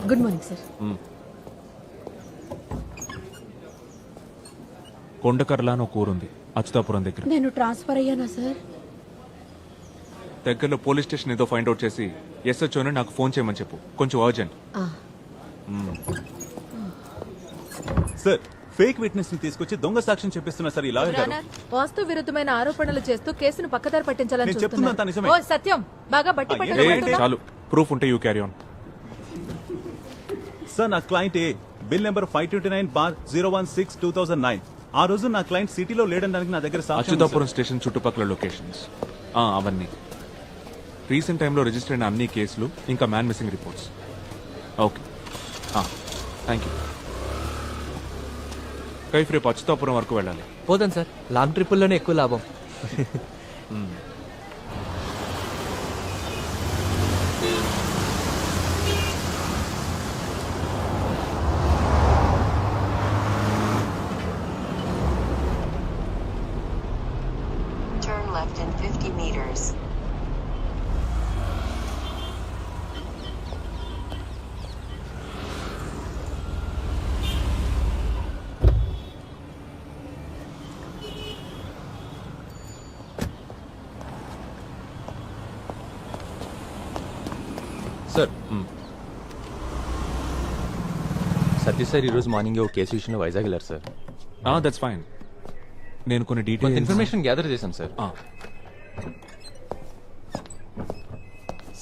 Good morning sir. Kondakarla అని ఒక ఊరుంది అచ్యుతాపురం దగ్గర. నేను ట్రాన్స్ఫర్ అయ్యానా సార్? దగ్గరలో పోలీస్ స్టేషన్ ఏదో ఫైండ్ అవుట్ చేసి ఎస్హెచ్ఓని నాకు ఫోన్ చేయమని చెప్పు, కొంచెం అర్జెంట్. సార్, ఫేక్ విట్నెస్ ని తీసుకొచ్చి దొంగ సాక్ష్యం చెప్పిస్తున్నా సార్. ఇలా వాస్తు విరుద్ధమైన ఆరోపణలు చేస్తూ కేసును పక్కదారి పట్టించాలని నేను చెప్తున్నా నిజమే. ఓ సత్యం, బాగా బట్టి ఏ, పట్టాలి. చాలు, ప్రూఫ్ ఉంటే యూ క్యారీ ఆన్. సార్, నా క్లయింట్ ఏ బిల్ నెంబర్ 529/016/2009. ఆ రోజు నా క్లయింట్ సిటీలో లేడనడానికి నా దగ్గర సాక్ష్యం ఉంది, అచ్యుతాపురం స్టేషన్ చుట్టుపక్కల లొకేషన్స్ అవన్నీ రీసెంట్ టైంలో రిజిస్టర్ అయిన అన్ని కేసులు, ఇంకా man missing reports. Okay, thank you. Kaif రేపు అచ్యుతాపురం వరకు వెళ్ళాలి. పోదాం సార్, లాంగ్ ట్రిప్పుల్లోనే ఎక్కువ లాభం. Turn left in 50 meters. Sir, Satish sir ఈరోజు మార్నింగ్ ఒక కేసు విషయంలో వైజాగ్ వెళ్ళారు సార్. That's fine. నేను కొన్ని కొంత డీటెయిల్స్ ఇన్ఫర్మేషన్ గ్యాదర్ చేశాం sir.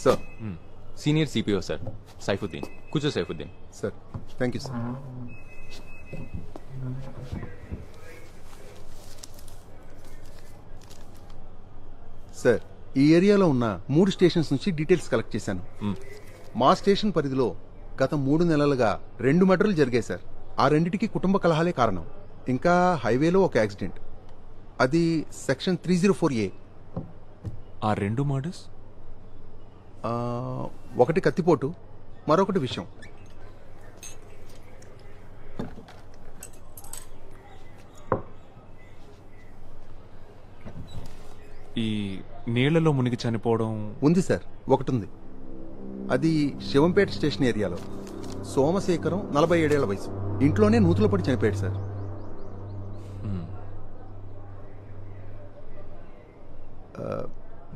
Sir, senior CPO sir Saifuddin. కూర్చో Saifuddin. Sir thank you sir. Sir, ఈ ఏరియాలో ఉన్న 3 స్టేషన్స్ నుంచి డీటెయిల్స్ కలెక్ట్ చేశాను. మా స్టేషన్ పరిధిలో గత 3 నెలలుగా 2 మర్డర్లు జరిగాయి సార్. ఆ రెండిటికి కుటుంబ కలహాలే కారణం. ఇంకా హైవేలో ఒక యాక్సిడెంట్, అది సెక్షన్ 304A. ఆ 2 మర్డర్స్ ఒకటి కత్తిపోటు, మరొకటి విషం. ఈ నీళ్లలో మునిగి చనిపోవడం ఉంది సార్, ఒకటి ఉంది. అది శివంపేట స్టేషన్ ఏరియాలో. సోమశేఖరం 47 ఏళ్ల వయసు. ఇంట్లోనే నూతులో పడి చనిపోయాడు సార్.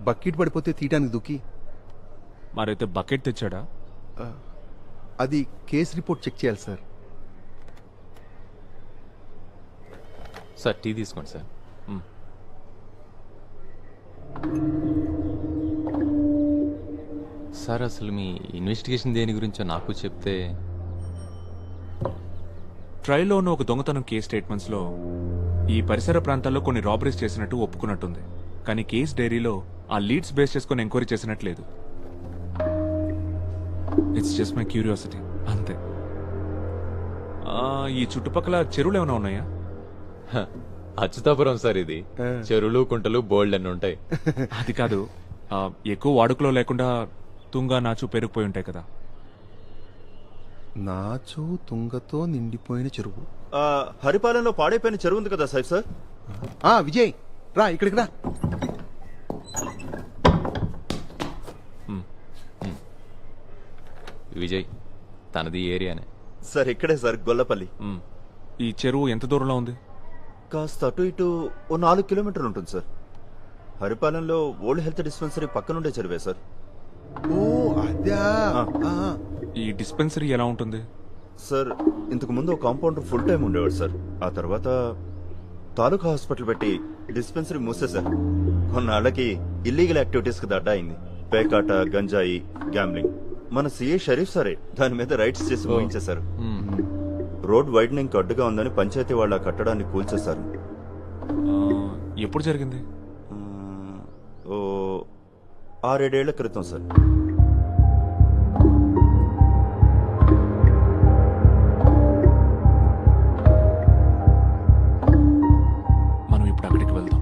బకెట్ పడిపోతే తీయడానికి దుక్కి. మరైతే బకెట్ తెచ్చాడా? అది కేసు రిపోర్ట్ చెక్ చేయాలి సార్. సార్, టీ తీసుకోండి సార్. సార్, అసలు మీ ఇన్వెస్టిగేషన్ దేని గురించో నాకు చెప్తే. ట్రైల్లో ఉన్న ఒక దొంగతనం కేస్ స్టేట్మెంట్స్ లో ఈ పరిసర ప్రాంతాల్లో కొన్ని రాబరీస్ చేసినట్టు ఒప్పుకున్నట్టుంది. కానీ కేస్ డైరీలో ఆ లీడ్స్ బేస్ చేసుకుని ఎంక్వైరీ చేసినట్లేదు. ఇట్స్ జస్ట్ మై క్యూరియాసిటీ, అంతే. ఈ చుట్టుపక్కల చెరువులు ఏమైనా ఉన్నాయా? అచ్యుతాపురం సార్, ఇది చెరువులు కుంటలు బోల్డ్ అన్ని ఉంటాయి. అది కాదు, ఎక్కువ వాడుకలో లేకుండా తుంగ నాచు పెరిగిపోయి ఉంటాయి కదా. నాచు తుంగతో నిండిపోయిన చెరువు. హరిపాలెంలో పాడైపోయిన చెరువు ఉంది కదా సార్. సార్, విజయ్ రా, ఇక్కడికి రా. విజయ్, తనది ఏరియానే సార్. ఇక్కడే సార్, గొల్లపల్లి. ఈ చెరువు ఎంత దూరంలో ఉంది? కాస్త అటు ఇటు ఓ 4 కిలోమీటర్లు ఉంటుంది సార్. హరిపాలెంలో ఓల్డ్ హెల్త్ డిస్పెన్సరీ పక్కనుండే చెరువే సార్. ఓ అదా. ఈ డిస్పెన్సరీ ఎలా ఉంటుంది? సార్, ఇంతకు ముందు ఒక కాంపౌండర్ ఫుల్ టైం ఉండేవాడు సార్. ఆ తర్వాత తాలూకా హాస్పిటల్ పెట్టి డిస్పెన్సరీ మూసేశారు. కొన్నాళ్ళకి ఇల్లీగల్ యాక్టివిటీస్ కి అడ్డా అయింది. పేకాట, గంజాయి, గ్యాంబ్లింగ్. మన సిఐ షరీఫ్ సారే దాని మీద రైట్స్ చేసి ముగించేశారు. రోడ్ వైడనింగ్ అడ్డుగా ఉందని పంచాయతీ వాళ్ళ కట్టడాన్ని కూల్చేశారు. ఎప్పుడు జరిగింది? ఓ 6-7 ఏళ్ల క్రితం సార్. మనం ఇప్పుడు అక్కడికి వెళ్దాం.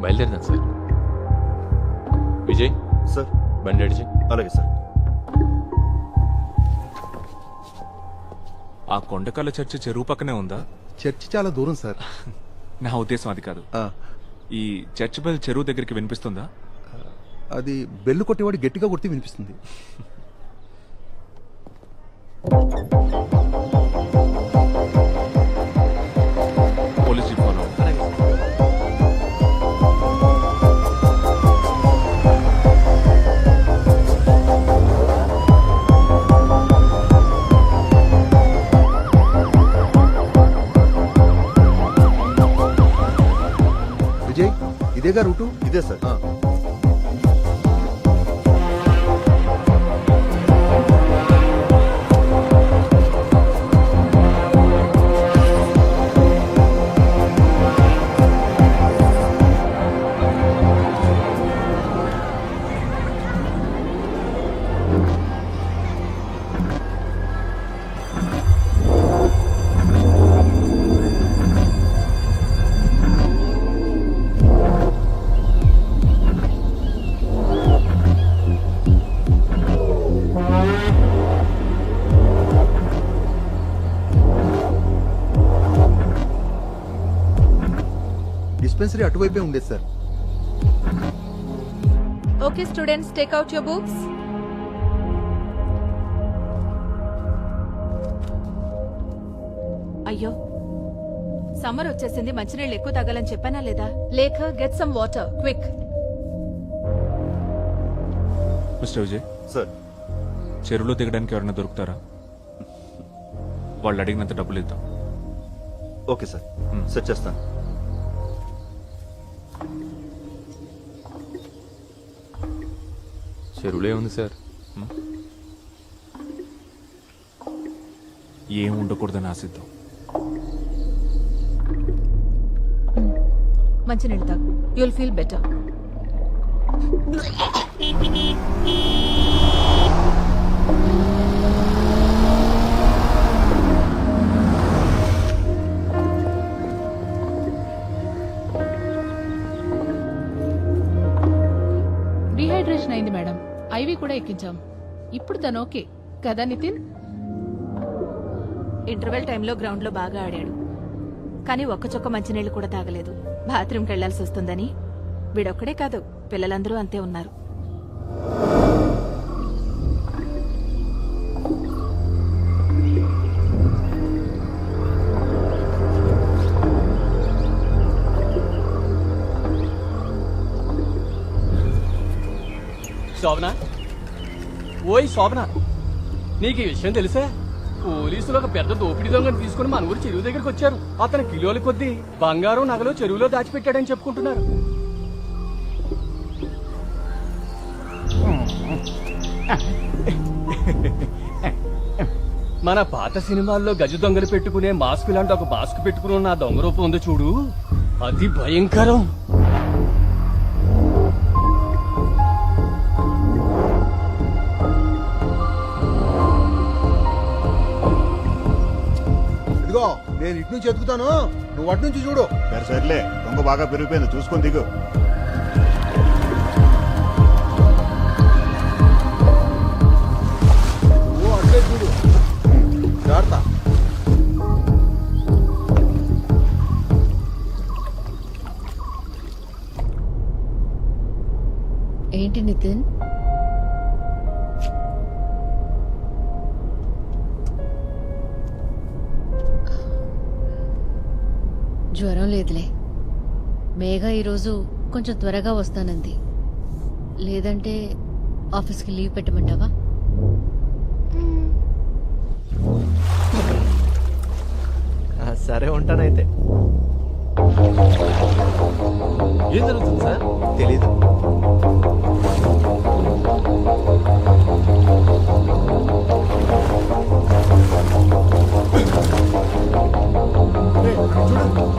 బయలుదేరదాం సార్. విజయ్ సార్ బండి అడిచి. అలాగే సార్. ఆ కొండకల్ల చర్చి చెరువు పక్కనే ఉందా? చర్చి చాలా దూరం సార్. నా ఉద్దేశం అది కాదు. ఆ, ఈ చర్చ్ బెల్ చెరువు దగ్గరికి వినిపిస్తుందా? అది బెల్లు కొట్టేవాడు గట్టిగా కొడితే వినిపిస్తుంది. పోలీస్ జీప్ ఫాలో అవ్వు. విజయ్ ఇదేగా రూటు. ఇదే సార్. ఆ, డిస్పెన్సరీ అటువైపే ఉండేది sir. Okay students, take out your books. అయ్యో సమ్మర్ వచ్చేసింది, మంచినీళ్ళు ఎక్కువ తాగాలని చెప్పానా లేదా? లేఖ, get some water quick. Mister Vijay, sir చెరువులో దిగడానికి ఎవరైనా దొరుకుతారా? వాళ్ళు అడిగినంత డబ్బులు ఇద్దాం. ఓకే సార్, సెట్ చేస్తాను. చెరువులే ఉంది సార్. ఏం ఉండకూడదని ఆశిద్దాం. మంచినీళ్ళు తాగు, యుల్ ఫీల్ బెటర్. డిహైడ్రేషన్ అయింది మేడం, ఐవి కూడా ఎక్కించాం. ఇప్పుడు తను ఓకే కదా నితిన్? ఇంటర్వెల్ టైంలో గ్రౌండ్ లో బాగా ఆడాడు, కానీ ఒక్క చొక్క మంచినీళ్ళు కూడా తాగలేదు. బాత్రూమ్కి వెళ్లాల్సి వస్తుందని. వీడొక్కడే కాదు, పిల్లలందరూ అంతే ఉన్నారు. శోభన, ఓయ్ శోభన, నీకు ఈ విషయం తెలుసా? పోలీసులు ఒక పెద్ద దోపిడీ దొంగను తీసుకుని మన ఊరు చెరువు దగ్గరికి వచ్చారు. అతను కిలోల కొద్దీ బంగారం నగలు చెరువులో దాచిపెట్టాడని చెప్పుకుంటున్నారు. మన పాత సినిమాల్లో గజ దొంగలు పెట్టుకునే మాస్క్ లాంటి ఒక మాస్క్ పెట్టుకుని ఉన్న ఆ దొంగ రూపం ఉంది చూడు, అది భయంకరం. ఇదిగో నేను ఇటు నుంచి ఎత్తుకుతాను, నువ్వు అటు నుంచి చూడు. సర్లే, దొంగ బాగా పెరిగిపోయింది, చూసుకొని దిగు. నువ్వు అట్లే చూడు, జాగ్రత్త. ఏంటి నితిన్? జ్వరం లేదులే. మేఘ ఈరోజు కొంచెం త్వరగా వస్తానంది. లేదంటే ఆఫీస్కి లీవ్ పెట్టమంటావా? సరే ఉంటానైతే. ఏం జరుగుతుంది సార్? తెలీదు. చూడు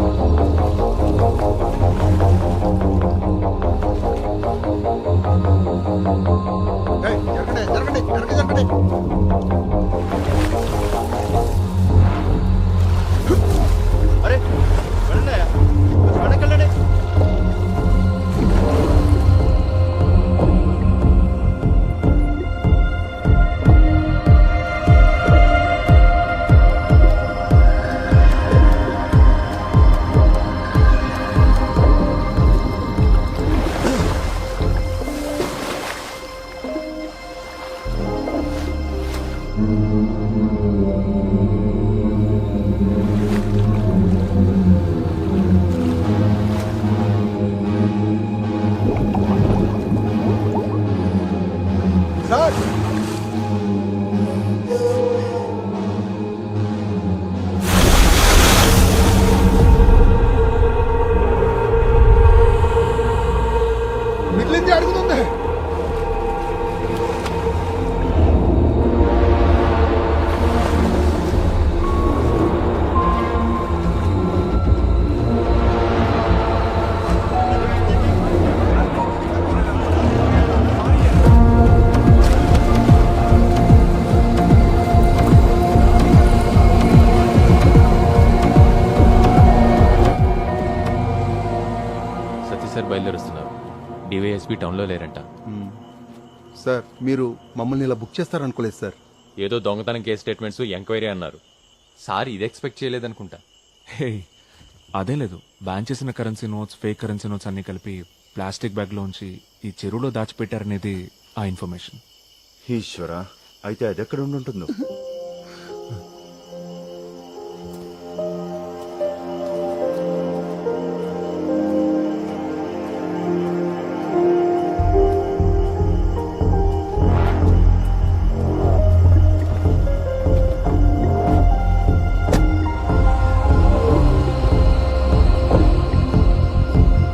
బయలుదేరుస్తున్నారు. డివైఎస్పీ టౌన్లో లేరంట. సార్ మీరు మమ్మల్ని ఇలా బుక్ చేస్తారనుకోలేదు సార్. ఏదో దొంగతనం కేసు స్టేట్మెంట్స్ ఎంక్వైరీ అన్నారు. సార్ ఇది ఎక్స్పెక్ట్ చేయలేదనుకుంటా. హే అదే లేదు, బ్యాన్ చేసిన currency notes, fake currency notes అన్ని కలిపి ప్లాస్టిక్ బ్యాగ్ లోంచి ఈ చెరువులో దాచిపెట్టారనేది ఆ ఇన్ఫర్మేషన్. ఈశ్వరా, అయితే అది ఎక్కడ ఉంటుందో.